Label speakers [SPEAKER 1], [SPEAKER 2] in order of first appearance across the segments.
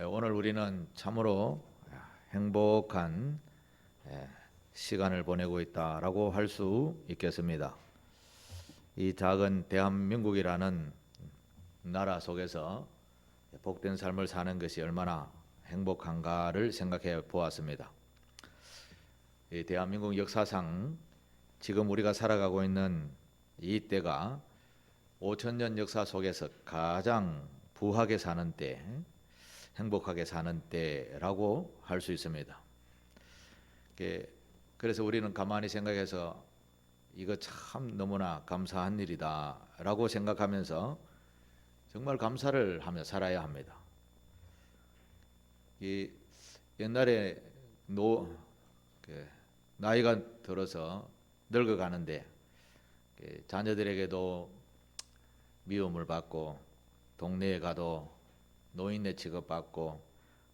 [SPEAKER 1] 오늘 우리는 참으로 행복한 시간을 보내고 있다라고 할 수 있겠습니다. 이 작은 대한민국이라는 나라 속에서 복된 삶을 사는 것이 얼마나 행복한가를 생각해 보았습니다. 이 대한민국 역사상 지금 우리가 살아가고 있는 이 때가 5천년 역사 속에서 가장 부하게 사는 때, 행복하게 사는 때라고 할 수 있습니다. 그래서 우리는 가만히 생각해서 이거 참 너무나 감사한 일이다라고 생각하면서 정말 감사를 하며 살아야 합니다. 이 옛날에 나이가 들어서 늙어가는데 자녀들에게도 미움을 받고 동네에 가도 노인네 취급받고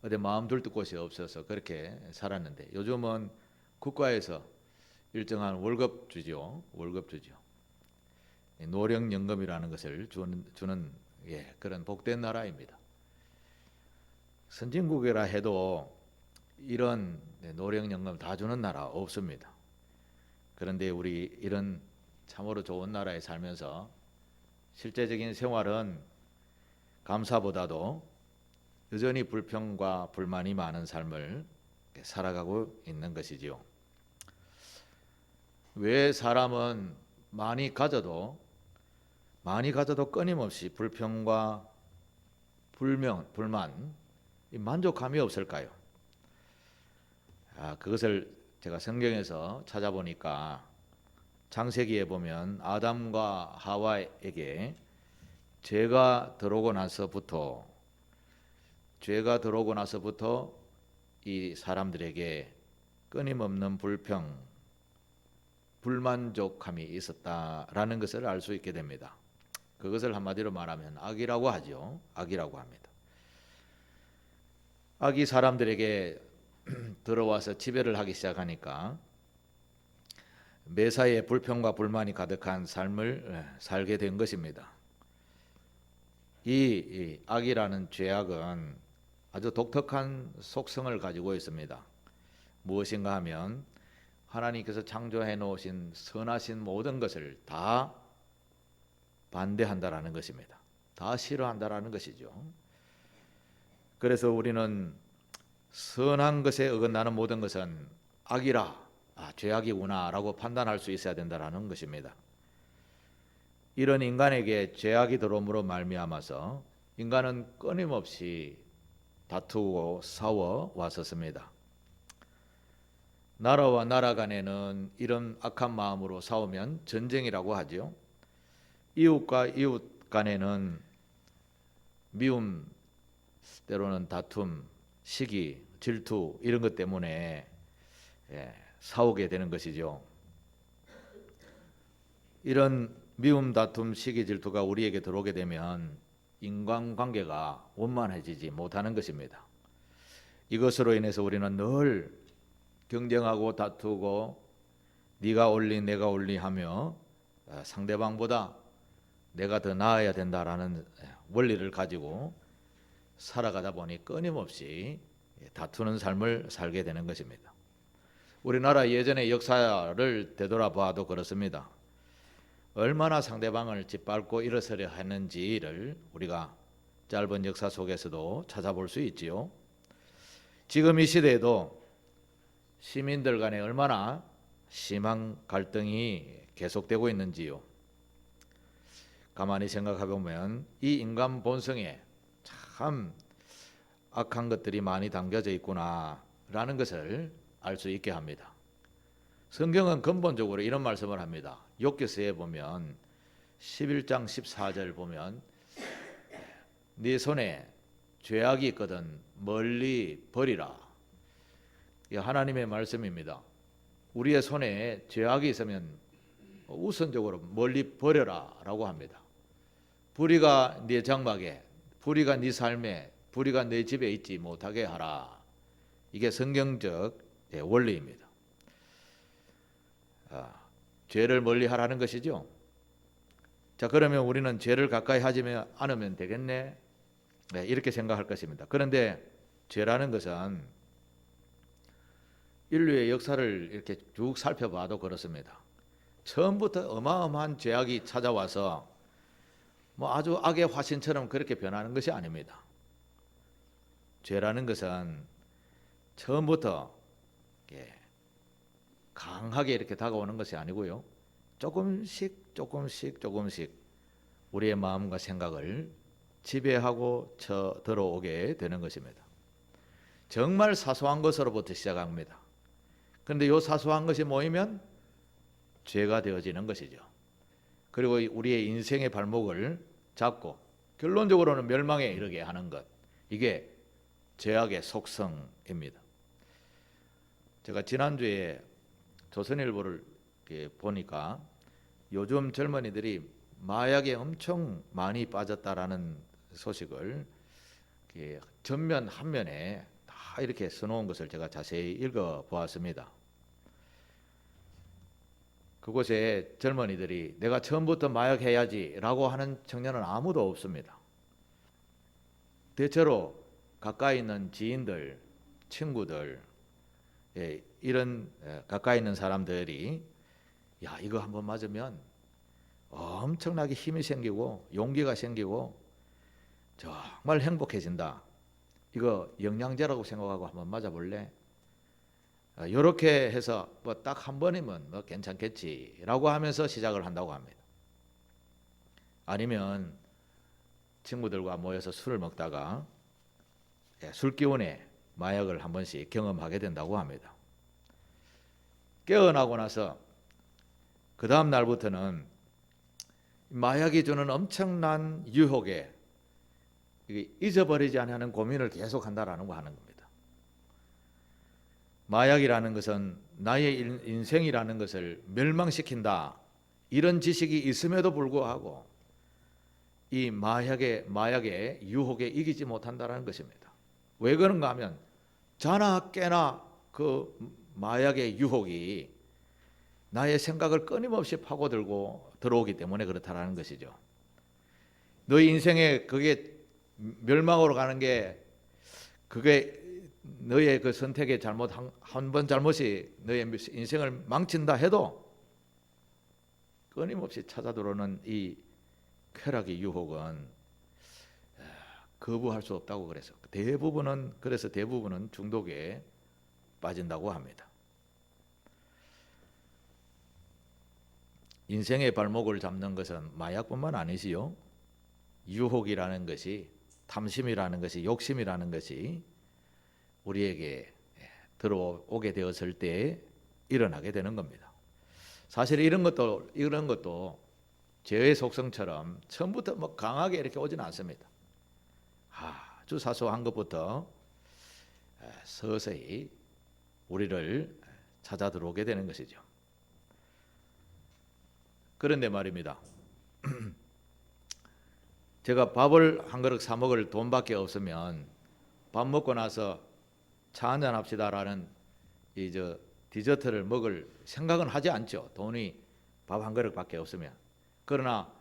[SPEAKER 1] 어디 마음 둘 곳이 없어서 그렇게 살았는데 요즘은 국가에서 일정한 월급 주죠. 노령연금이라는 것을 주는 그런 복된 나라입니다. 선진국이라 해도 이런 노령연금 다 주는 나라 없습니다. 그런데 우리 이런 참으로 좋은 나라에 살면서 실제적인 생활은 감사보다도 여전히 불평과 불만이 많은 삶을 살아가고 있는 것이지요. 왜 사람은 많이 가져도 끊임없이 불평과 불만, 만족감이 없을까요? 그것을 제가 성경에서 찾아보니까 창세기에 보면 아담과 하와에게 죄가 들어오고 나서부터 이 사람들에게 끊임없는 불만족함이 있었다라는 것을 알 수 있게 됩니다. 그것을 한마디로 말하면 악이라고 하죠. 악이라고 합니다. 악이 사람들에게 들어와서 지배를 하기 시작하니까 매사에 불평과 불만이 가득한 삶을 살게 된 것입니다. 이 악이라는 죄악은 아주 독특한 속성을 가지고 있습니다. 무엇인가 하면 하나님께서 창조해 놓으신 선하신 모든 것을 다 반대한다라는 것입니다. 다 싫어한다라는 것이죠. 그래서 우리는 선한 것에 어긋나는 모든 것은 악이라, 죄악이구나 라고 판단할 수 있어야 된다라는 것입니다. 이런 인간에게 죄악이 들어옴으로 말미암아서 인간은 끊임없이 다투고 싸워 왔었습니다. 나라와 나라 간에는 이런 악한 마음으로 싸우면 전쟁이라고 하죠. 이웃과 이웃 간에는 미움, 때로는 다툼, 시기, 질투 이런 것 때문에 싸우게 되는 것이죠. 이런 미움, 다툼, 시기, 질투가 우리에게 들어오게 되면 인간관계가 원만해지지 못하는 것입니다. 이것으로 인해서 우리는 늘 경쟁하고 다투고 네가 옳니 내가 옳니 하며 상대방보다 내가 더 나아야 된다라는 원리를 가지고 살아가다 보니 끊임없이 다투는 삶을 살게 되는 것입니다. 우리나라 예전의 역사를 되돌아봐도 그렇습니다. 얼마나 상대방을 짓밟고 일어서려 했는지를 우리가 짧은 역사 속에서도 찾아볼 수 있지요. 지금 이 시대에도 시민들 간에 얼마나 심한 갈등이 계속되고 있는지요. 가만히 생각해 보면 이 인간 본성에 참 악한 것들이 많이 담겨져 있구나라는 것을 알 수 있게 합니다. 성경은 근본적으로 이런 말씀을 합니다. 욥기서에 보면 11장 14절 보면 네 손에 죄악이 있거든 멀리 버리라. 하나님의 말씀입니다. 우리의 손에 죄악이 있으면 우선적으로 멀리 버려라 라고 합니다. 불의가 네 장막에, 불의가 네 삶에, 불의가 네 집에 있지 못하게 하라. 이게 성경적 원리입니다. 죄를 멀리 하라는 것이죠. 자, 그러면 우리는 죄를 가까이 하지 않으면 되겠네. 이렇게 생각할 것입니다. 그런데 죄라는 것은 인류의 역사를 이렇게 쭉 살펴봐도 그렇습니다. 처음부터 어마어마한 죄악이 찾아와서 뭐 아주 악의 화신처럼 그렇게 변하는 것이 아닙니다. 죄라는 것은 처음부터 강하게 이렇게 다가오는 것이 아니고요. 조금씩 우리의 마음과 생각을 지배하고 들어오게 되는 것입니다. 정말 사소한 것으로부터 시작합니다. 그런데 이 사소한 것이 모이면 죄가 되어지는 것이죠. 그리고 우리의 인생의 발목을 잡고 결론적으로는 멸망에 이르게 하는 것, 이게 죄악의 속성입니다. 제가 지난주에 조선일보를 보니까 요즘 젊은이들이 마약에 엄청 많이 빠졌다라는 소식을 전면 한면에 다 이렇게 써놓은 것을 제가 자세히 읽어보았습니다. 그곳에 젊은이들이 내가 처음부터 마약해야지 라고 하는 청년은 아무도 없습니다. 대체로 가까이 있는 지인들, 친구들, 이런 가까이 있는 사람들이 야, 이거 한번 맞으면 엄청나게 힘이 생기고 용기가 생기고 정말 행복해진다. 이거 영양제라고 생각하고 한번 맞아볼래? 이렇게 해서 뭐 딱 한 번이면 뭐 괜찮겠지라고 하면서 시작을 한다고 합니다. 아니면 친구들과 모여서 술을 먹다가 술 기운에 마약을 한 번씩 경험하게 된다고 합니다. 깨어나고 나서 그 다음 날부터는 마약이 주는 엄청난 유혹에 잊어버리지 않는 고민을 계속한다라는 거 하는 겁니다. 마약이라는 것은 나의 인생이라는 것을 멸망시킨다, 이런 지식이 있음에도 불구하고 이 마약의 유혹에 이기지 못한다는 것입니다. 왜 그런가 하면 자나 깨나 그 마약의 유혹이 나의 생각을 끊임없이 파고들고 들어오기 때문에 그렇다는 것이죠. 너희 인생에 그게 멸망으로 가는 게 그게 너의 그 선택의 잘못 한 번 잘못이 너의 인생을 망친다 해도 끊임없이 찾아 들어오는 이 쾌락의 유혹은 거부할 수 없다고 그래서 대부분은 중독에 빠진다고 합니다. 인생의 발목을 잡는 것은 마약뿐만 아니지요. 유혹이라는 것이, 탐심이라는 것이, 욕심이라는 것이 우리에게 들어오게 되었을 때 일어나게 되는 겁니다. 사실 이런 것도 죄의 속성처럼 처음부터 뭐 강하게 이렇게 오지는 않습니다. 아주 사소한 것부터 서서히 우리를 찾아 들어오게 되는 것이죠. 그런데 말입니다. 제가 밥을 한 그릇 사 먹을 돈밖에 없으면 밥 먹고 나서 차 한잔 합시다라는 디저트를 먹을 생각은 하지 않죠. 돈이 밥 한 그릇밖에 없으면. 그러나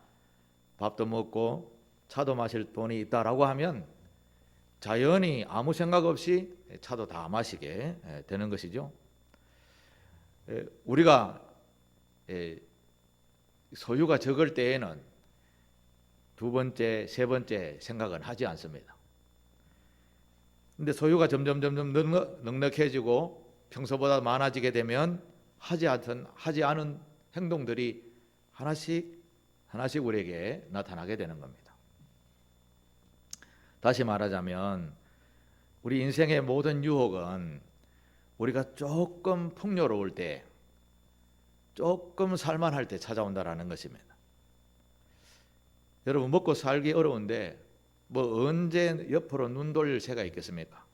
[SPEAKER 1] 밥도 먹고 차도 마실 돈이 있다라고 하면 자연히 아무 생각 없이 차도 다 마시게 되는 것이죠. 우리가 소유가 적을 때에는 두 번째, 세 번째 생각은 하지 않습니다. 근데 소유가 점점 넉넉해지고 평소보다 많아지게 되면 하지 않은 행동들이 하나씩 우리에게 나타나게 되는 겁니다. 다시 말하자면 우리 인생의 모든 유혹은 우리가 조금 풍요로울 때, 조금 살만할 때 찾아온다라는 것입니다. 여러분, 먹고 살기 어려운데 뭐 언제 옆으로 눈 돌릴 새가 있겠습니까?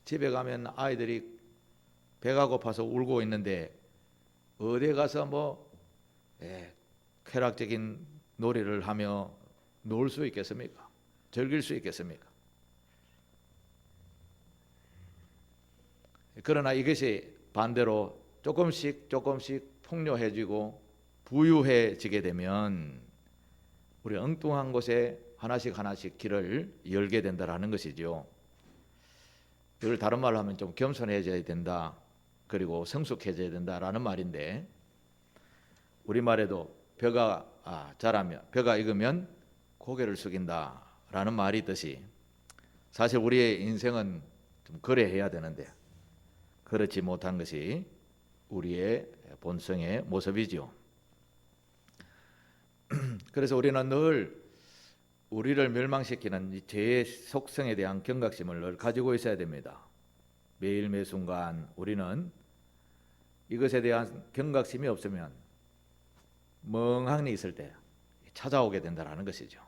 [SPEAKER 1] 집에 가면 아이들이 배가 고파서 울고 있는데 어디 가서 쾌락적인 놀이를 하며 놀 수 있겠습니까? 즐길 수 있겠습니까? 그러나 이것이 반대로 조금씩 풍요해지고 부유해지게 되면 우리 엉뚱한 곳에 하나씩 길을 열게 된다라는 것이죠. 이걸 다른 말로 하면 좀 겸손해져야 된다, 그리고 성숙해져야 된다라는 말인데, 우리말에도 벼가 익으면 고개를 숙인다라는 말이 있듯이, 사실 우리의 인생은 좀 그래야 되는데 그렇지 못한 것이 우리의 본성의 모습이지요. 그래서 우리는 늘 우리를 멸망시키는 이 죄의 속성에 대한 경각심을 늘 가지고 있어야 됩니다. 매일 매 순간 우리는 이것에 대한 경각심이 없으면 멍하니 있을 때 찾아오게 된다는 것이죠.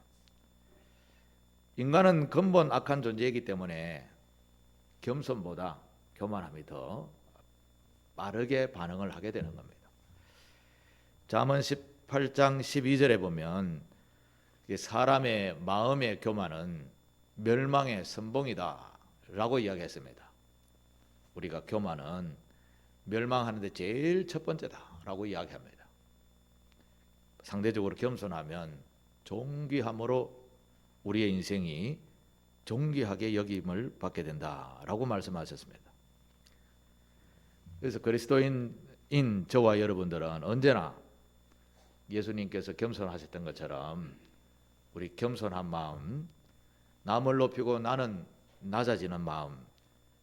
[SPEAKER 1] 인간은 근본 악한 존재이기 때문에 겸손보다 교만함이 더 빠르게 반응을 하게 되는 겁니다. 잠언 18장 12절에 보면 사람의 마음의 교만은 멸망의 선봉이다 라고 이야기했습니다. 우리가 교만은 멸망하는데 제일 첫 번째다 라고 이야기합니다. 상대적으로 겸손하면 존귀함으로 우리의 인생이 존귀하게 여김을 받게 된다라고 말씀하셨습니다. 그래서 그리스도인인 저와 여러분들은 언제나 예수님께서 겸손하셨던 것처럼 우리 겸손한 마음, 남을 높이고 나는 낮아지는 마음,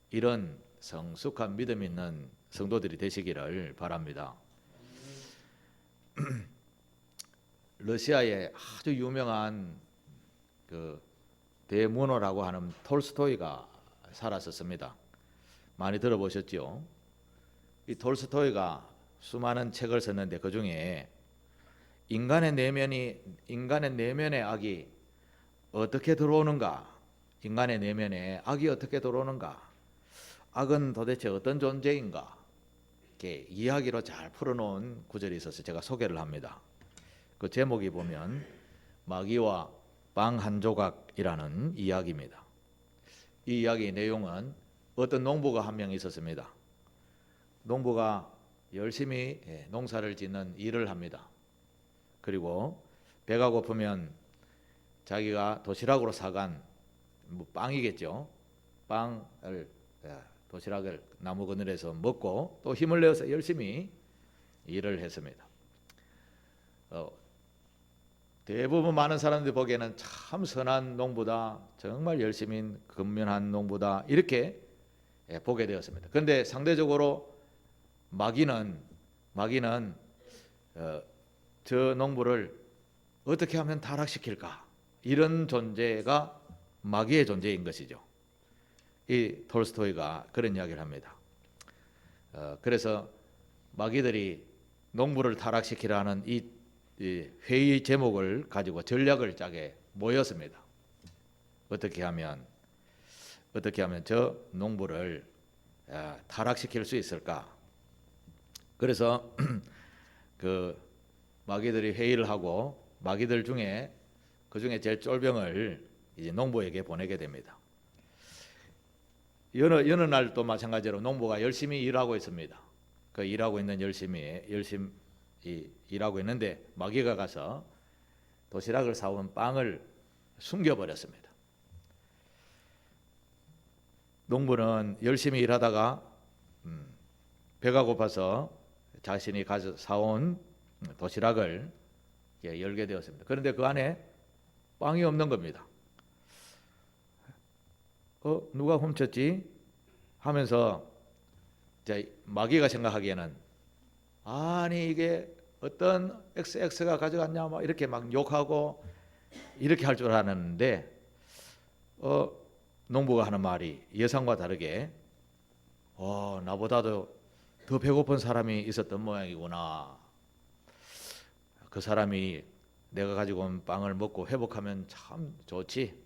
[SPEAKER 1] 이런 성숙한 믿음 있는 성도들이 되시기를 바랍니다. 러시아의 아주 유명한 그 대문호라고 하는 톨스토이가 살았었습니다. 많이 들어보셨죠? 이 톨스토이가 수많은 책을 썼는데 그 중에 인간의 내면의 악이 어떻게 들어오는가, 인간의 내면에 악이 어떻게 들어오는가, 악은 도대체 어떤 존재인가, 이렇게 이야기로 잘 풀어놓은 구절이 있어서 제가 소개를 합니다. 그 제목이 보면 마귀와 빵 한 조각이라는 이야기입니다. 이 이야기의 내용은 어떤 농부가 한 명 있었습니다. 농부가 열심히 농사를 짓는 일을 합니다. 그리고 배가 고프면 자기가 도시락으로 사간 빵이겠죠. 도시락을 나무 그늘에서 먹고 또 힘을 내어서 열심히 일을 했습니다. 대부분 많은 사람들이 보기에는 참 선한 농부다, 정말 열심히 근면한 농부다, 이렇게 보게 되었습니다. 그런데 상대적으로 마귀는 저 농부를 어떻게 하면 타락시킬까, 이런 존재가 마귀의 존재인 것이죠. 이 톨스토이가 그런 이야기를 합니다. 그래서 마귀들이 농부를 타락시키라는 이 회의 제목을 가지고 전략을 짜게 모였습니다. 어떻게 하면 저 농부를 타락시킬 수 있을까? 그래서 그 마귀들이 회의를 하고 마귀들 중에 제일 쫄병을 이제 농부에게 보내게 됩니다. 여느 날 또 마찬가지로 농부가 열심히 일하고 있습니다. 그 일하고 있는데 마귀가 가서 도시락을 사온 빵을 숨겨버렸습니다. 농부는 열심히 일하다가 배가 고파서 자신이 가서 사온 도시락을 열게 되었습니다. 그런데 그 안에 빵이 없는 겁니다. 누가 훔쳤지? 하면서 마귀가 생각하기에는 아니 이게 어떤 XX가 가져갔냐 막 이렇게 막 욕하고 이렇게 할 줄 알았는데 농부가 하는 말이 예상과 다르게 나보다도 더 배고픈 사람이 있었던 모양이구나. 그 사람이 내가 가지고 온 빵을 먹고 회복하면 참 좋지.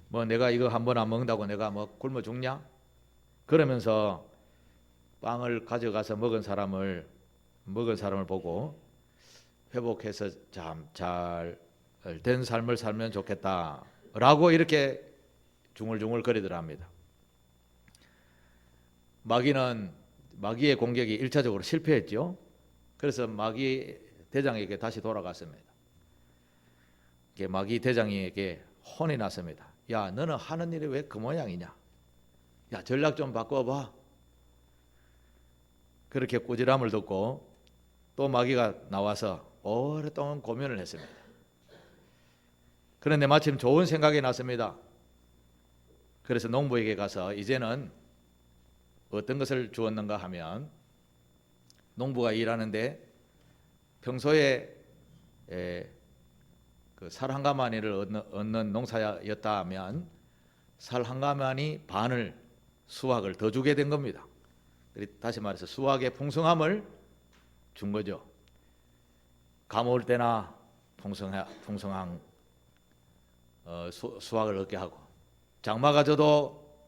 [SPEAKER 1] 뭐 내가 이거 한 번 안 먹는다고 내가 뭐 굶어 죽냐? 그러면서 빵을 가져가서 먹은 사람을 보고 회복해서 참 잘 된 삶을 살면 좋겠다라고 이렇게 중얼중얼 거리더랍니다. 마귀의 공격이 1차적으로 실패했죠. 그래서 마귀 대장에게 다시 돌아갔습니다. 마귀 대장에게 혼이 났습니다. 야, 너는 하는 일이 왜 그 모양이냐? 야, 전략 좀 바꿔봐. 그렇게 꾸지람을 듣고 또 마귀가 나와서 오랫동안 고민을 했습니다. 그런데 마침 좋은 생각이 났습니다. 그래서 농부에게 가서 이제는 어떤 것을 주었는가 하면, 농부가 일하는데 평소에 그 살 한 가마니를 얻는 농사였다 하면 살 한 가마니 반을 수확을 더 주게 된 겁니다. 다시 말해서 수확의 풍성함을 준 거죠. 가물 때나 풍성한 수확을 얻게 하고, 장마가 져도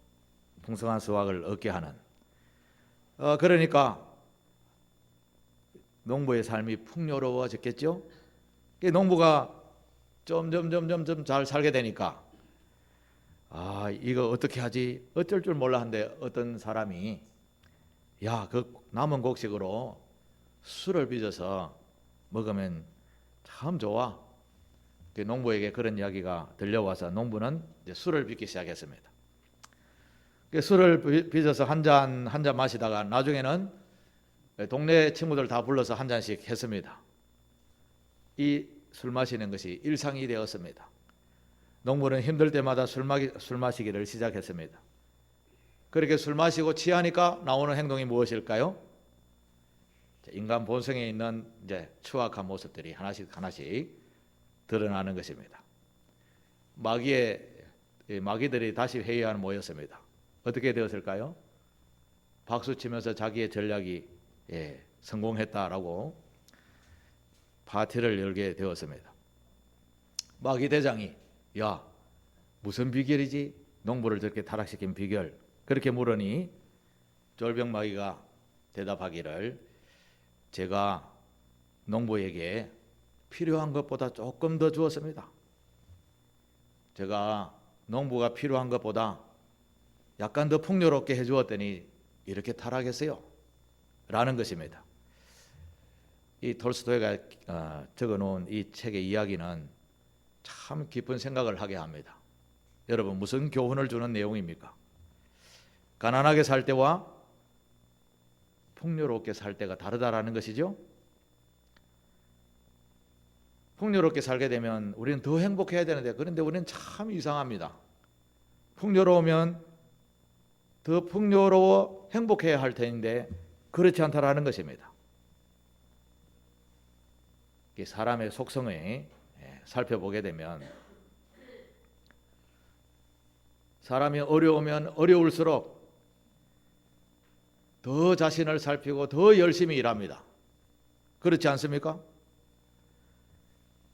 [SPEAKER 1] 풍성한 수확을 얻게 하는, 그러니까 농부의 삶이 풍요로워졌겠죠. 농부가 점점 잘 살게 되니까, 이거 어떻게 하지? 어쩔 줄 몰라 하는데 어떤 사람이, 야, 그 남은 곡식으로 술을 빚어서 먹으면 참 좋아. 농부에게 그런 이야기가 들려와서 농부는 이제 술을 빚기 시작했습니다. 술을 빚어서 한 잔 마시다가 나중에는 동네 친구들 다 불러서 한 잔씩 했습니다. 이 술 마시는 것이 일상이 되었습니다. 농부는 힘들 때마다 술 마시기를 시작했습니다. 그렇게 술 마시고 취하니까 나오는 행동이 무엇일까요? 인간 본성에 있는 이제 추악한 모습들이 하나씩 드러나는 것입니다. 마귀들이 다시 회의하는 모였습니다. 어떻게 되었을까요? 박수 치면서 자기의 전략이 성공했다라고 파티를 열게 되었습니다. 마귀 대장이, 야, 무슨 비결이지? 농부를 저렇게 타락시킨 비결. 그렇게 물으니 쫄병마귀가 대답하기를, 제가 농부에게 필요한 것보다 조금 더 주었습니다. 제가 농부가 필요한 것보다 약간 더 풍요롭게 해주었더니 이렇게 타락했어요 라는 것입니다. 이 톨스토이가 적어놓은 이 책의 이야기는 참 깊은 생각을 하게 합니다. 여러분, 무슨 교훈을 주는 내용입니까? 가난하게 살 때와 풍요롭게 살 때가 다르다라는 것이죠. 풍요롭게 살게 되면 우리는 더 행복해야 되는데, 그런데 우리는 참 이상합니다. 풍요로우면 더 풍요로워 행복해야 할 텐데 그렇지 않다라는 것입니다. 사람의 속성을 살펴보게 되면, 사람이 어려우면 어려울수록 더 자신을 살피고 더 열심히 일합니다. 그렇지 않습니까?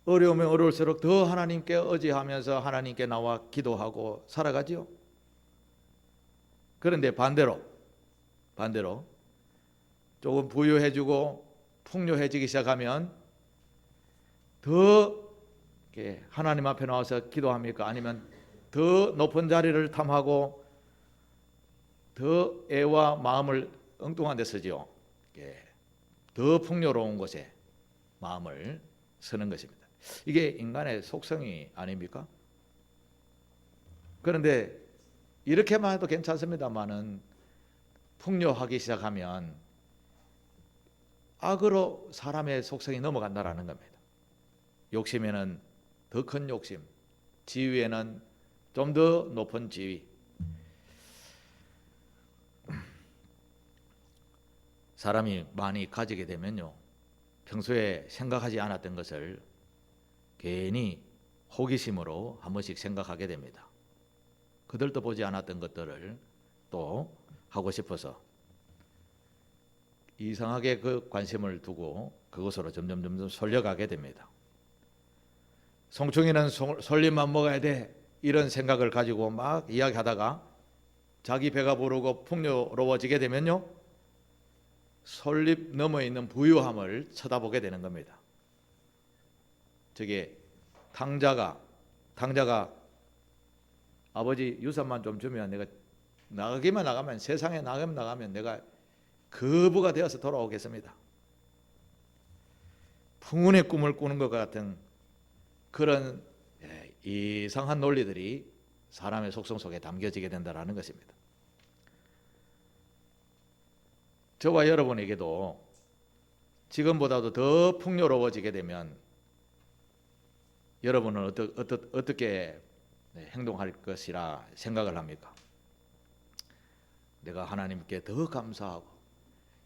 [SPEAKER 1] 어려우면 어려울수록 더 하나님께 의지하면서 하나님께 나와 기도하고 살아가지요. 그런데 반대로 조금 부유해지고 풍요해지기 시작하면 더 하나님 앞에 나와서 기도합니까? 아니면 더 높은 자리를 탐하고 더 애와 마음을 엉뚱한 데 쓰지요. 더 풍요로운 곳에 마음을 쓰는 것입니다. 이게 인간의 속성이 아닙니까? 그런데 이렇게만 해도 괜찮습니다만은 풍요하기 시작하면 악으로 사람의 속성이 넘어간다라는 겁니다. 욕심에는 더 큰 욕심, 지위에는 좀 더 높은 지위. 사람이 많이 가지게 되면요, 평소에 생각하지 않았던 것을 괜히 호기심으로 한 번씩 생각하게 됩니다. 그들도 보지 않았던 것들을 또 하고 싶어서 이상하게 그 관심을 두고 그것으로 점점 쏠려가게 됩니다. 송충이는 솔잎만 먹어야 돼, 이런 생각을 가지고 막 이야기하다가 자기 배가 부르고 풍요로워지게 되면요, 솔잎 넘어 있는 부유함을 쳐다보게 되는 겁니다. 저게 탕자가 아버지 유산만 좀 주면 내가 나가면 세상에 나가면 내가 거부가 되어서 돌아오겠습니다. 풍운의 꿈을 꾸는 것 같은 그런 이상한 논리들이 사람의 속성 속에 담겨지게 된다는 것입니다. 저와 여러분에게도 지금보다도 더 풍요로워지게 되면 여러분은 어떻게 행동할 것이라 생각을 합니까? 내가 하나님께 더 감사하고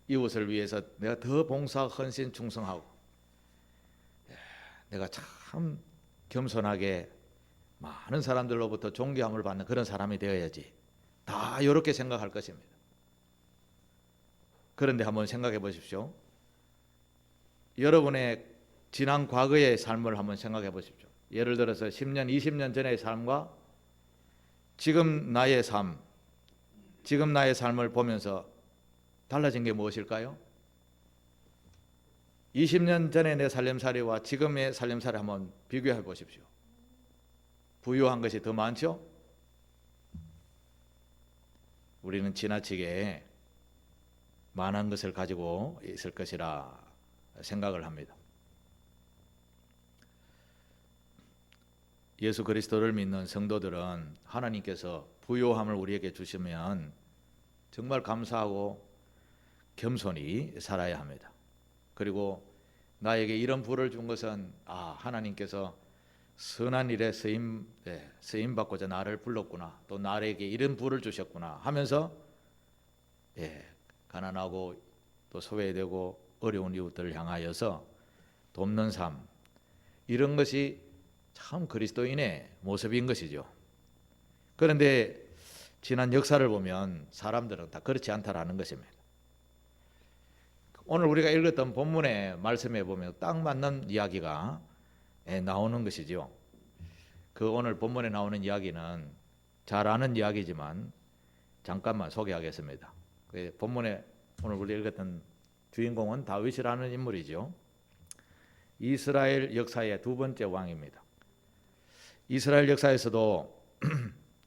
[SPEAKER 1] 이웃을 위해서 내가 더 봉사, 헌신, 충성하고 내가 참 겸손하게 많은 사람들로부터 존경함을 받는 그런 사람이 되어야지, 다 이렇게 생각할 것입니다. 그런데 한번 생각해 보십시오. 여러분의 지난 과거의 삶을 한번 생각해 보십시오. 예를 들어서 10년, 20년 전의 삶과 지금 나의 삶, 지금 나의 삶을 보면서 달라진 게 무엇일까요? 20년 전의 내 살림살이와 지금의 살림살이 한번 비교해 보십시오. 부유한 것이 더 많죠? 우리는 지나치게 많은 것을 가지고 있을 것이라 생각을 합니다. 예수 그리스도를 믿는 성도들은 하나님께서 부요함을 우리에게 주시면 정말 감사하고 겸손히 살아야 합니다. 그리고 나에게 이런 부를 준 것은 하나님께서 선한 일에 쓰임 받고자 나를 불렀구나, 또 나에게 이런 부를 주셨구나 하면서 가난하고 또 소외되고 어려운 이웃들을 향하여서 돕는 삶, 이런 것이 참 그리스도인의 모습인 것이죠. 그런데 지난 역사를 보면 사람들은 다 그렇지 않다라는 것입니다. 오늘 우리가 읽었던 본문의 말씀에 보면 딱 맞는 이야기가 나오는 것이죠. 그 오늘 본문에 나오는 이야기는 잘 아는 이야기지만 잠깐만 소개하겠습니다. 본문에 오늘 우리 읽었던 주인공은 다윗이라는 인물이죠. 이스라엘 역사의 두 번째 왕입니다. 이스라엘 역사에서도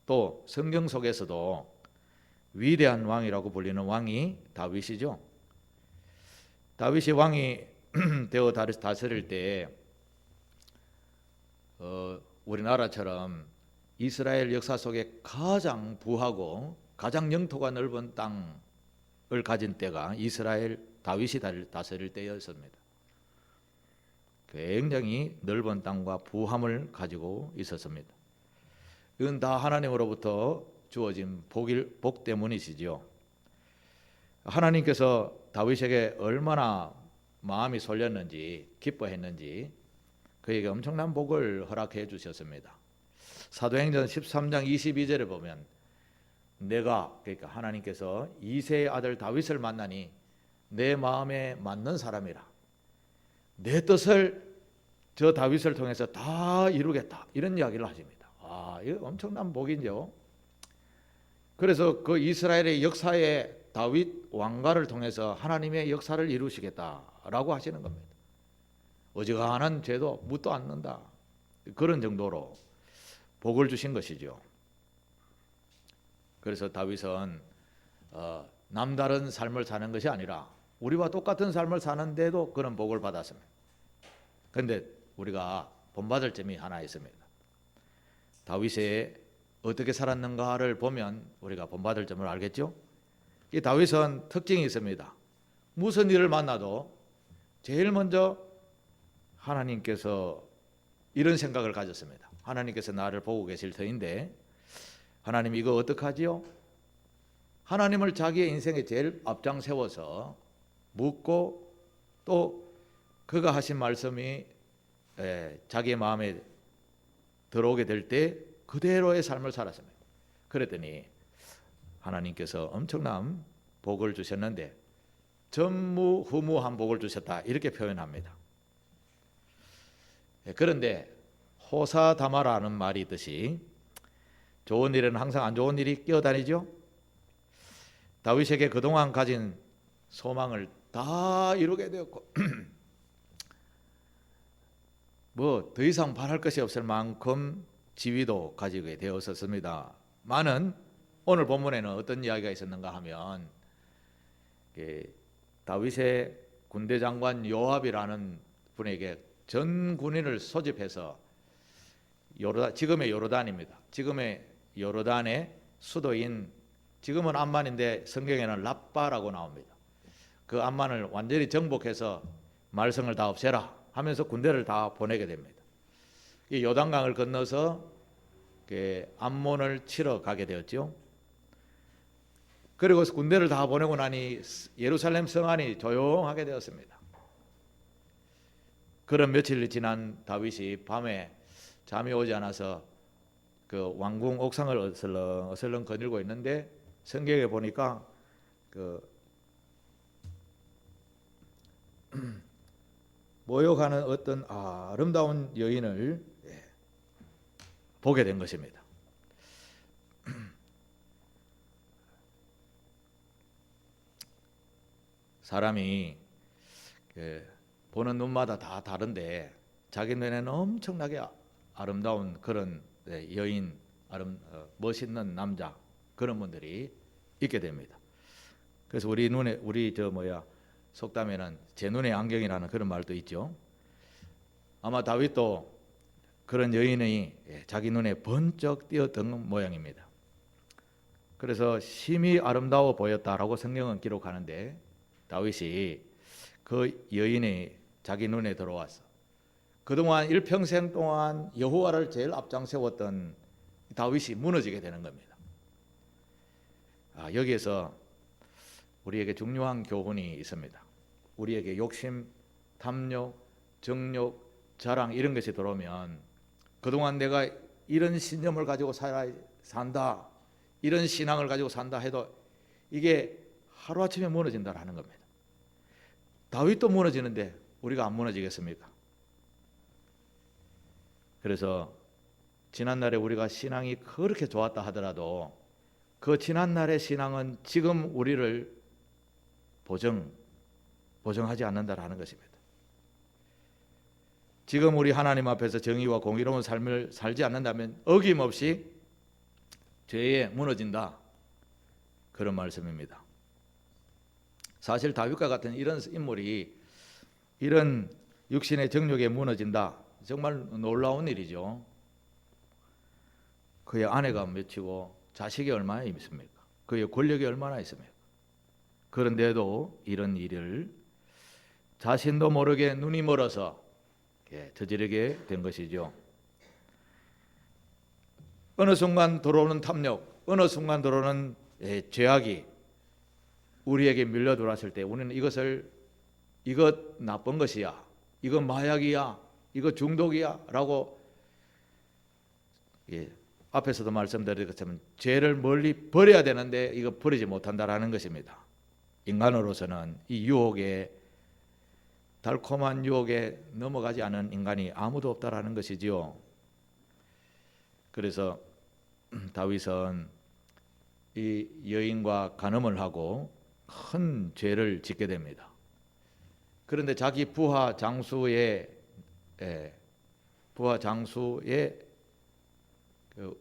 [SPEAKER 1] 또 성경 속에서도 위대한 왕이라고 불리는 왕이 다윗이죠. 다윗이 왕이 되어 다스릴 때 우리나라처럼 이스라엘 역사 속에 가장 부하고 가장 영토가 넓은 땅을 가진 때가 이스라엘 다윗이 다스릴 때였습니다. 굉장히 넓은 땅과 부함을 가지고 있었습니다. 이건 다 하나님으로부터 주어진 복 때문이시죠. 하나님께서 다윗에게 얼마나 마음이 설렸는지 기뻐했는지 그에게 엄청난 복을 허락해 주셨습니다. 사도행전 13장 22절에 보면 그러니까 하나님께서 이새의 아들 다윗을 만나니 내 마음에 맞는 사람이라, 내 뜻을 저 다윗을 통해서 다 이루겠다, 이런 이야기를 하십니다. 이거 엄청난 복이죠. 그래서 그 이스라엘의 역사에 다윗 왕가를 통해서 하나님의 역사를 이루시겠다라고 하시는 겁니다. 어지간한 죄도 묻도 않는다, 그런 정도로 복을 주신 것이죠. 그래서 다윗은 남다른 삶을 사는 것이 아니라 우리와 똑같은 삶을 사는데도 그런 복을 받았습니다. 그런데 우리가 본받을 점이 하나 있습니다. 다윗이 어떻게 살았는가를 보면 우리가 본받을 점을 알겠죠? 이 다윗은 특징이 있습니다. 무슨 일을 만나도 제일 먼저 하나님께서 이런 생각을 가졌습니다. 하나님께서 나를 보고 계실 터인데 하나님 이거 어떡하지요? 하나님을 자기의 인생에 제일 앞장 세워서 묻고 또 그가 하신 말씀이 자기의 마음에 들어오게 될 때 그대로의 삶을 살았습니다. 그랬더니 하나님께서 엄청난 복을 주셨는데 전무후무한 복을 주셨다, 이렇게 표현합니다. 그런데 호사다마라는 말이 있듯이 좋은 일에는 항상 안 좋은 일이 끼어다니죠. 다윗에게 그동안 가진 소망을 다 이루게 되었고 뭐 더 이상 바랄 것이 없을 만큼 지위도 가지게 되었었습니다만은 오늘 본문에는 어떤 이야기가 있었는가 하면 다윗의 군대 장관 요압이라는 분에게 전 군인을 소집해서 지금의 요르단입니다. 지금의 요르단의 수도인, 지금은 암만인데 성경에는 라빠라고 나옵니다. 그 암만을 완전히 정복해서 말썽을 다 없애라 하면서 군대를 다 보내게 됩니다. 이 요단강을 건너서 암몬을 치러 가게 되었죠. 그리고 군대를 다 보내고 나니 예루살렘 성안이 조용하게 되었습니다. 그런 며칠 지난 다윗이 밤에 잠이 오지 않아서 그 왕궁 옥상을 어슬렁 거닐고 있는데 성경에 보니까 모욕하는 어떤 아름다운 여인을 보게 된 것입니다. 사람이 보는 눈마다 다 다른데 자기 눈에는 엄청나게 아름다운 그런 여인, 멋있는 남자 그런 분들이 있게 됩니다. 그래서 우리 눈에 속담에는 제 눈에 안경이라는 그런 말도 있죠. 아마 다윗도 그런 여인이 자기 눈에 번쩍 띄었던 모양입니다. 그래서 심히 아름다워 보였다라고 성경은 기록하는데 다윗이 그 여인이 자기 눈에 들어와서 그동안 일평생 동안 여호와를 제일 앞장 세웠던 다윗이 무너지게 되는 겁니다. 여기에서 우리에게 중요한 교훈이 있습니다. 우리에게 욕심, 탐욕, 정욕, 자랑 이런 것이 들어오면 그동안 내가 이런 신념을 가지고 산다, 이런 신앙을 가지고 산다 해도 이게 하루아침에 무너진다라는 겁니다. 다윗도 무너지는데 우리가 안 무너지겠습니까? 그래서 지난날에 우리가 신앙이 그렇게 좋았다 하더라도 그 지난날의 신앙은 지금 우리를 보정하지 않는다라는 것입니다. 지금 우리 하나님 앞에서 정의와 공의로운 삶을 살지 않는다면 어김없이 죄에 무너진다, 그런 말씀입니다. 사실 다윗과 같은 이런 인물이 이런 육신의 정욕에 무너진다, 정말 놀라운 일이죠. 그의 아내가 몇이고 자식이 얼마나 있습니까? 그의 권력이 얼마나 있습니까? 그런데도 이런 일을 자신도 모르게 눈이 멀어서 저지르게 된 것이죠. 어느 순간 들어오는 탐욕, 어느 순간 들어오는 죄악이 우리에게 밀려 들어왔을 때 우리는 이것 나쁜 것이야, 이거 마약이야, 이거 중독이야 라고 앞에서도 말씀드린 것처럼 죄를 멀리 버려야 되는데 이거 버리지 못한다라는 것입니다. 인간으로서는 이 유혹에, 달콤한 유혹에 넘어가지 않은 인간이 아무도 없다라는 것이지요. 그래서 다윗은 이 여인과 간음을 하고 큰 죄를 짓게 됩니다. 그런데 자기 부하 장수의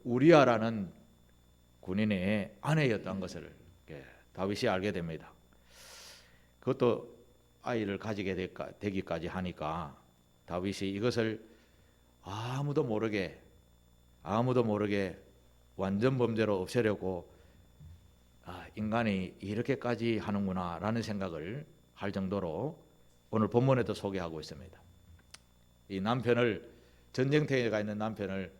[SPEAKER 1] 우리아라는 군인의 아내였던 것을 다윗이 알게 됩니다. 그것도 아이를 가지게 되기까지 하니까 다윗이 이것을 아무도 모르게 완전 범죄로 없애려고 인간이 이렇게까지 하는구나 라는 생각을 할 정도로 오늘 본문에도 소개하고 있습니다. 이 남편을, 전쟁터에 가 있는 남편을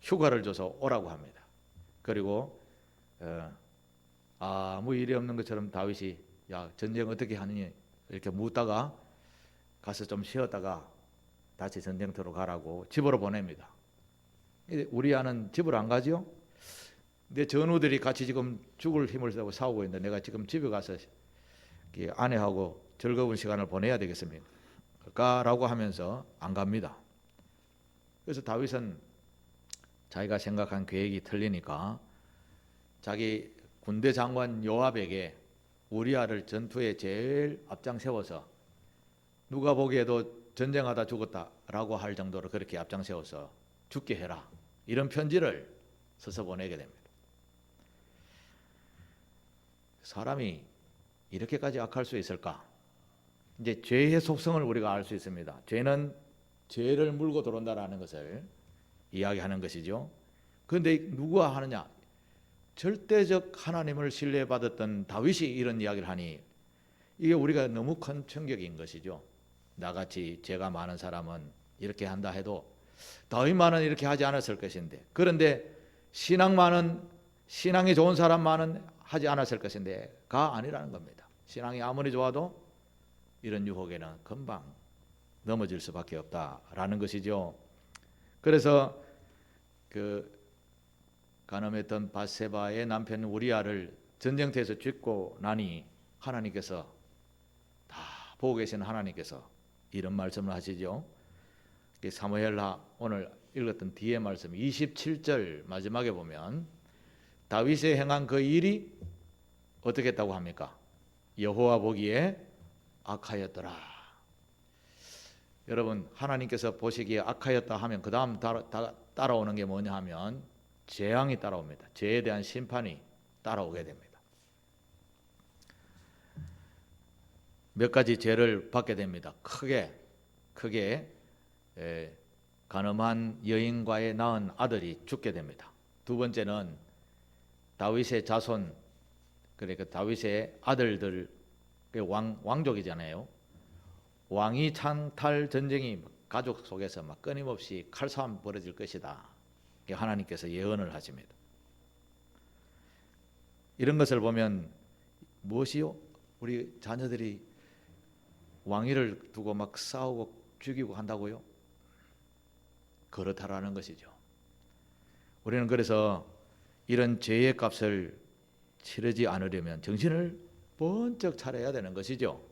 [SPEAKER 1] 휴가를 줘서 오라고 합니다. 그리고 아무 일이 없는 것처럼 다윗이 야, 전쟁 어떻게 하느니 이렇게 묻다가 가서 좀 쉬었다가 다시 전쟁터로 가라고 집으로 보냅니다. 우리아는 집을 안 가지요? 내 전우들이 같이 지금 죽을 힘을 쓰고 싸우고 있는데 내가 지금 집에 가서 아내하고 즐거운 시간을 보내야 되겠습니까? 라고 하면서 안 갑니다. 그래서 다윗은 자기가 생각한 계획이 틀리니까 자기 군대 장관 요압에게 우리아를 전투에 제일 앞장 세워서 누가 보기에도 전쟁하다 죽었다라고 할 정도로 그렇게 앞장 세워서 죽게 해라, 이런 편지를 써서 보내게 됩니다. 사람이 이렇게까지 악할 수 있을까? 이제 죄의 속성을 우리가 알 수 있습니다. 죄는 죄를 물고 들어온다라는 것을 이야기하는 것이죠. 그런데 누가 하느냐? 절대적 하나님을 신뢰받았던 다윗이 이런 이야기를 하니 이게 우리가 너무 큰 충격인 것이죠. 나같이 죄가 많은 사람은 이렇게 한다 해도 더위 많은 이렇게 하지 않았을 것인데, 그런데 신앙이 좋은 사람만은 하지 않았을 것인데가 아니라는 겁니다. 신앙이 아무리 좋아도 이런 유혹에는 금방 넘어질 수밖에 없다라는 것이죠. 그래서 그 간음했던 밧세바의 남편 우리아를 전쟁터에서 죽고 나니 하나님께서 다 보고 계시는 하나님께서 이런 말씀을 하시죠. 사무엘하 오늘 읽었던 뒤에 말씀 27절 마지막에 보면 다윗이 행한 그 일이 어떻게 했다고 합니까? 여호와 보기에 악하였더라. 여러분, 하나님께서 보시기에 악하였다 하면 그 다음 따라오는 게 뭐냐 하면 재앙이 따라옵니다. 죄에 대한 심판이 따라오게 됩니다. 몇 가지 죄를 받게 됩니다. 크게 간음한 여인과의 낳은 아들이 죽게 됩니다. 두 번째는 다윗의 자손, 그러니까 다윗의 아들들, 왕족이잖아요. 왕위 창탈 전쟁이 가족 속에서 막 끊임없이 칼싸움 벌어질 것이다. 하나님께서 예언을 하십니다. 이런 것을 보면 무엇이요? 우리 자녀들이 왕위를 두고 막 싸우고 죽이고 한다고요? 그렇다라는 것이죠. 우리는 그래서 이런 죄의 값을 치르지 않으려면 정신을 번쩍 차려야 되는 것이죠.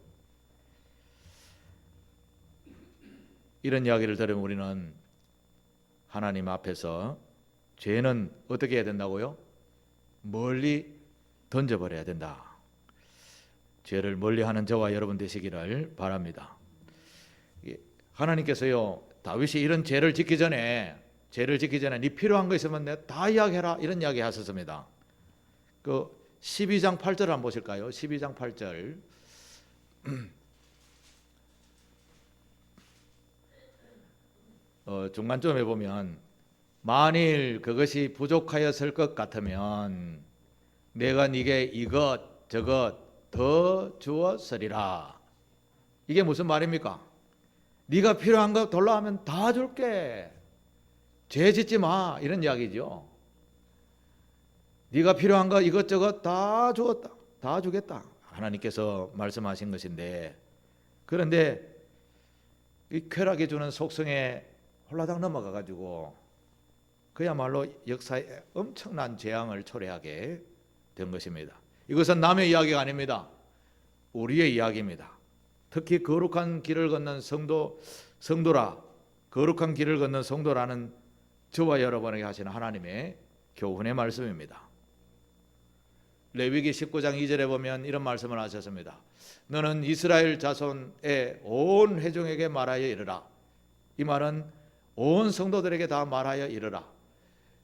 [SPEAKER 1] 이런 이야기를 들으면 우리는 하나님 앞에서 죄는 어떻게 해야 된다고요? 멀리 던져버려야 된다. 죄를 멀리하는 저와 여러분 되시기를 바랍니다. 하나님께서요, 다윗이 이런 죄를 짓기 전에 네 필요한 거 있으면 내가 다 이야기해라, 이런 이야기 하셨습니다. 그 12장 8절 한번 보실까요? 12장 8절. 중간쯤에 보면 만일 그것이 부족하였을 것 같으면 내가 네게 이것 저것 더 주었으리라. 이게 무슨 말입니까? 네가 필요한 거 달라 하면 다 줄게. 죄 짓지 마, 이런 이야기죠. 네가 필요한 거 이것저것 다 주었다, 다 주겠다, 하나님께서 말씀하신 것인데, 그런데 이 쾌락이 주는 속성에 홀라당 넘어가 가지고 그야말로 역사에 엄청난 재앙을 초래하게 된 것입니다. 이것은 남의 이야기가 아닙니다. 우리의 이야기입니다. 특히 거룩한 길을 걷는 성도라, 거룩한 길을 걷는 성도라는 저와 여러분에게 하시는 하나님의 교훈의 말씀입니다. 레위기 19장 2절에 보면 이런 말씀을 하셨습니다. 너는 이스라엘 자손의 온 회중에게 말하여 이르라. 이 말은 온 성도들에게 다 말하여 이르라.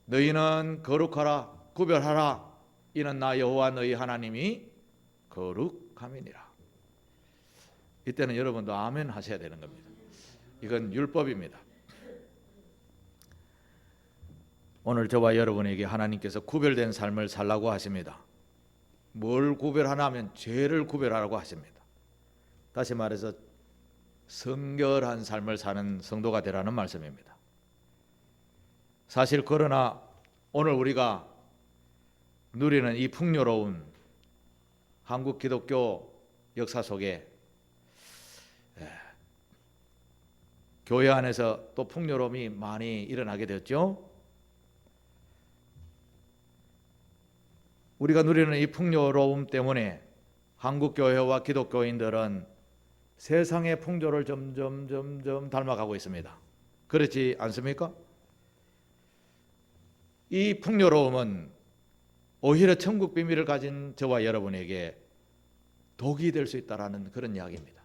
[SPEAKER 1] 너희는 거룩하라, 구별하라. 이는 나 여호와 너희 하나님이 거룩함이니라. 이때는 여러분도 아멘 하셔야 되는 겁니다. 이건 율법입니다. 오늘 저와 여러분에게 하나님께서 구별된 삶을 살라고 하십니다. 뭘 구별하나 하면 죄를 구별하라고 하십니다. 다시 말해서 성결한 삶을 사는 성도가 되라는 말씀입니다. 사실 그러나 오늘 우리가 누리는 이 풍요로운 한국 기독교 역사 속에 교회 안에서 또 풍요로움이 많이 일어나게 되었죠. 우리가 누리는 이 풍요로움 때문에 한국 교회와 기독교인들은 세상의 풍조를 점점 닮아가고 있습니다. 그렇지 않습니까? 이 풍요로움은 오히려 천국 비밀을 가진 저와 여러분에게 독이 될 수 있다라는 그런 이야기입니다.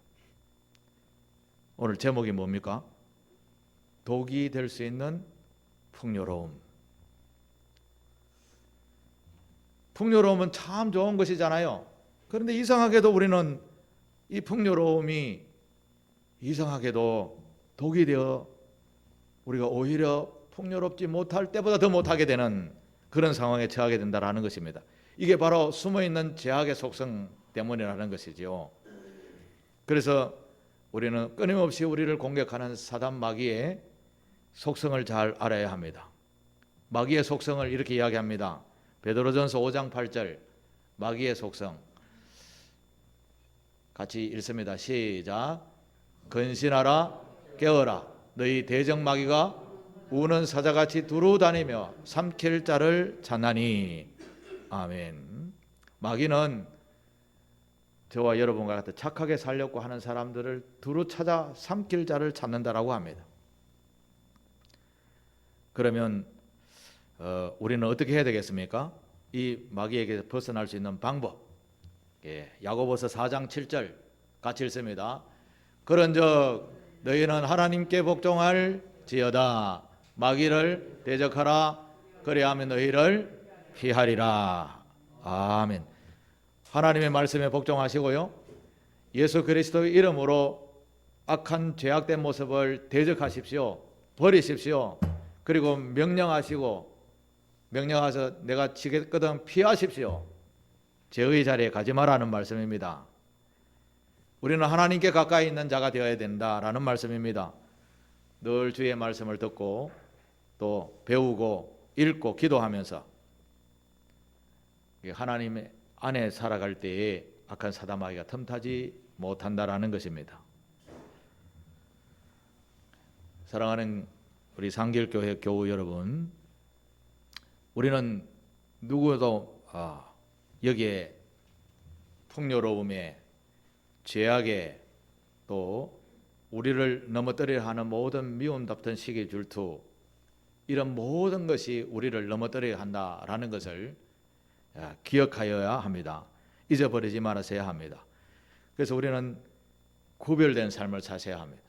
[SPEAKER 1] 오늘 제목이 뭡니까? 독이 될 수 있는 풍요로움. 풍요로움은 참 좋은 것이잖아요. 그런데 이상하게도 우리는 이 풍요로움이 이상하게도 독이 되어 우리가 오히려 풍요롭지 못할 때보다 더 못하게 되는 그런 상황에 처하게 된다는 것입니다. 이게 바로 숨어있는 죄악의 속성 때문이라는 것이죠. 그래서 우리는 끊임없이 우리를 공격하는 사단 마귀의 속성을 잘 알아야 합니다. 마귀의 속성을 이렇게 이야기합니다. 베드로전서 5장 8절 마귀의 속성 같이 읽습니다. 시작. 근신하라 깨어라 너희 대적 마귀가 우는 사자같이 두루 다니며 삼킬 자를 찾나니. 아멘. 마귀는 저와 여러분과 같은 착하게 살려고 하는 사람들을 두루 찾아 삼킬 자를 찾는다라고 합니다. 그러면 우리는 어떻게 해야 되겠습니까? 이 마귀에게 벗어날 수 있는 방법. 야고보서 4장 7절 같이 읽습니다. 그런즉 너희는 하나님께 복종할지어다. 마귀를 대적하라. 그리하면 너희를 피하리라. 아멘. 하나님의 말씀에 복종하시고요. 예수 그리스도의 이름으로 악한 죄악된 모습을 대적하십시오. 버리십시오. 그리고 명령하셔서 내가 치겠거든 피하십시오. 죄의 자리에 가지 마라는 말씀입니다. 우리는 하나님께 가까이 있는 자가 되어야 된다라는 말씀입니다. 늘 주의 말씀을 듣고 또 배우고 읽고 기도하면서 하나님 안에 살아갈 때에 악한 사단 마귀가 틈타지 못한다라는 것입니다. 사랑하는 우리 상길교회 교우 여러분, 우리는 누구도 여기에 풍요로움에 죄악에 또 우리를 넘어뜨리려 하는 모든 미움답던 시기 질투 이런 모든 것이 우리를 넘어뜨리려 한다라는 것을 기억하여야 합니다. 잊어버리지 말아야 합니다. 그래서 우리는 구별된 삶을 사셔야 합니다.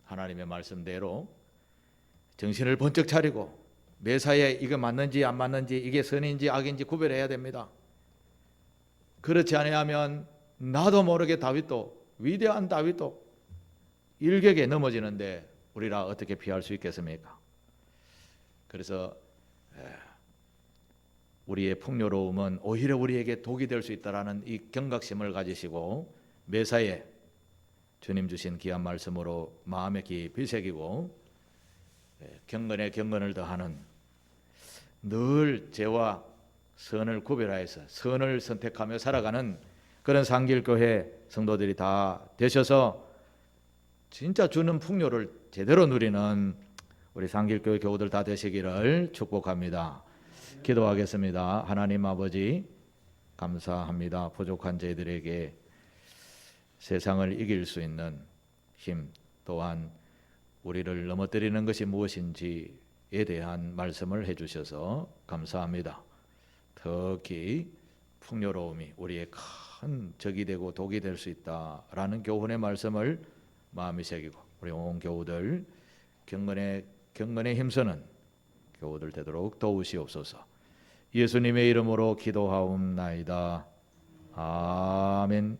[SPEAKER 1] 하나님의 말씀대로 정신을 번쩍 차리고 매사에 이게 맞는지 안 맞는지 이게 선인지 악인지 구별해야 됩니다. 그렇지 아니하면 나도 모르게 위대한 다윗도 일격에 넘어지는데 우리라 어떻게 피할 수 있겠습니까? 그래서 우리의 풍요로움은 오히려 우리에게 독이 될 수 있다라는 이 경각심을 가지시고 매사에 주님 주신 귀한 말씀으로 마음에 깊이 새기고 경건에 경건을 더하는 늘 죄와 선을 구별하여서 선을 선택하며 살아가는 그런 상길교회 성도들이 다 되셔서 진짜 주는 풍요를 제대로 누리는 우리 상길교회 교우들 다 되시기를 축복합니다. 기도하겠습니다. 하나님 아버지 감사합니다. 부족한 저희들에게 세상을 이길 수 있는 힘 또한 우리를 넘어뜨리는 것이 무엇인지에 대한 말씀을 해주셔서 감사합니다. 특히 풍요로움이 우리의 큰 적이 되고 독이 될 수 있다라는 교훈의 말씀을 마음에 새기고 우리 온 교우들 경건에 힘쓰는 교우들 되도록 도우시옵소서. 예수님의 이름으로 기도하옵나이다. 아멘.